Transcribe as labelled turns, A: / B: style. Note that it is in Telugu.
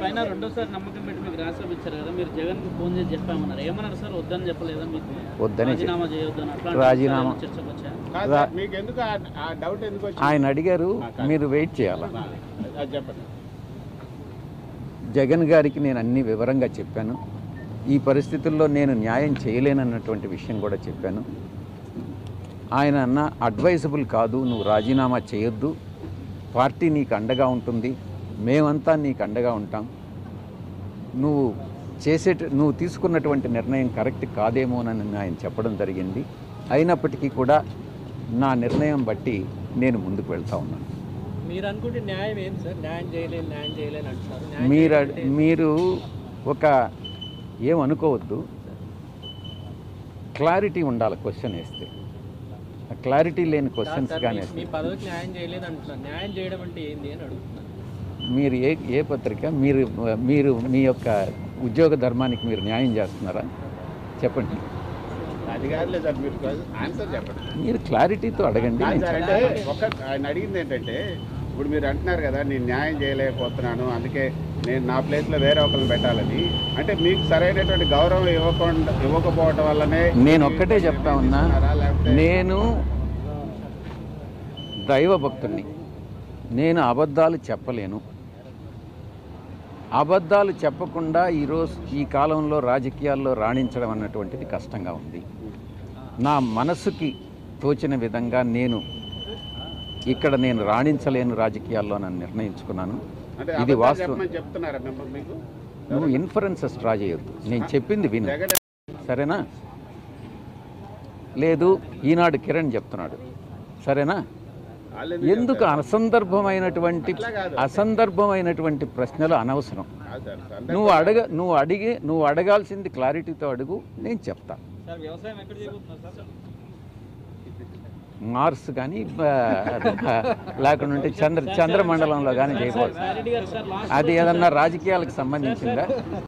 A: పైన రెండోసారి నమ్మకం పెట్టి మీకు రాష్ట్రం ఇచ్చారు కదా, మీరు జగన్ కు ఫోన్ చేసి చెప్పామన్నారు, ఏమన్నారు సార్? వద్దని చెప్పలేదా? మీకు
B: వద్దని
A: రాజీనామా చేయొద్దని
B: రాజీనామా
A: చర్చకు వచ్చా?
B: ఆయన అడిగారు, మీరు వెయిట్ చేయాలా?
C: చెప్పండి.
B: జగన్ గారికి నేను అన్ని వివరంగా చెప్పాను. ఈ పరిస్థితుల్లో నేను న్యాయం చేయలేనన్నటువంటి విషయం కూడా చెప్పాను. ఆయన అన్న అడ్వైజబుల్ కాదు, నువ్వు రాజీనామా చేయొద్దు, పార్టీ నీకు అండగా ఉంటుంది, మేమంతా నీకు అండగా ఉంటాం, నువ్వు తీసుకున్నటువంటి నిర్ణయం కరెక్ట్ కాదేమోనని ఆయన చెప్పడం జరిగింది. అయినప్పటికీ కూడా నా నిర్ణయం బట్టి నేను ముందుకు వెళ్తా ఉన్నాను.
A: మీరు అనుకుంటే న్యాయం ఏంటి సార్? న్యాయం చేయలేని అంటున్నారు.
B: మీరు ఒక ఏమనుకోవద్దు, క్లారిటీ ఉండాలి క్వశ్చన్ వేస్తే. క్లారిటీ లేని క్వశ్చన్స్ కానీ
A: మీ పదవికి న్యాయం చేయలేదు అంటున్నారు. న్యాయం చేయడం అంటే ఏంది అని అడుగుతున్నారు.
B: మీరు ఏ పత్రిక, మీరు మీ యొక్క ఉద్యోగ ధర్మానికి మీరు న్యాయం చేస్తున్నారా? చెప్పండి.
C: అది కాదులే సార్, మీరు ఆన్సర్ చెప్పండి.
B: మీరు క్లారిటీతో అడగండి.
C: అంటే ఆయన అడిగింది ఏంటంటే, ఇప్పుడు మీరు అంటున్నారు కదా నేను న్యాయం చేయలేకపోతున్నాను, అందుకే నేను నా ప్లేస్లో వేరే ఒకరిని పెట్టాలని. అంటే మీకు సరైనటువంటి గౌరవం ఇవ్వకపోవడం వల్లనే
B: నేను ఒక్కటే చెప్తా ఉన్నా, నేను దైవభక్తుడిని, నేను అబద్ధాలు చెప్పలేను. అబద్ధాలు చెప్పకుండా ఈ కాలంలో రాజకీయాల్లో రాణించడం అన్నటువంటిది కష్టంగా ఉంది. నా మనసుకి తోచిన విధంగా ఇక్కడ నేను రాణించలేను రాజకీయాల్లో నన్ను నిర్ణయించుకున్నాను. ఇది వాస్తవం. నువ్వు ఇన్ఫరెన్సెస్ డ్రా చేయొద్దు, నేను చెప్పింది విను, సరేనా? లేదు ఈనాడు కిరణ్ చెప్తున్నాడు, సరేనా? ఎందుకు అసందర్భమైనటువంటి ప్రశ్నలు అనవసరం. నువ్వు అడగాల్సింది క్లారిటీతో అడుగు, నేను చెప్తా. మార్స్ కానీ లేకుంటే చంద్రమండలంలో కానీ చేయకూడదు. అది ఏదన్నా రాజకీయాలకు సంబంధించిందా?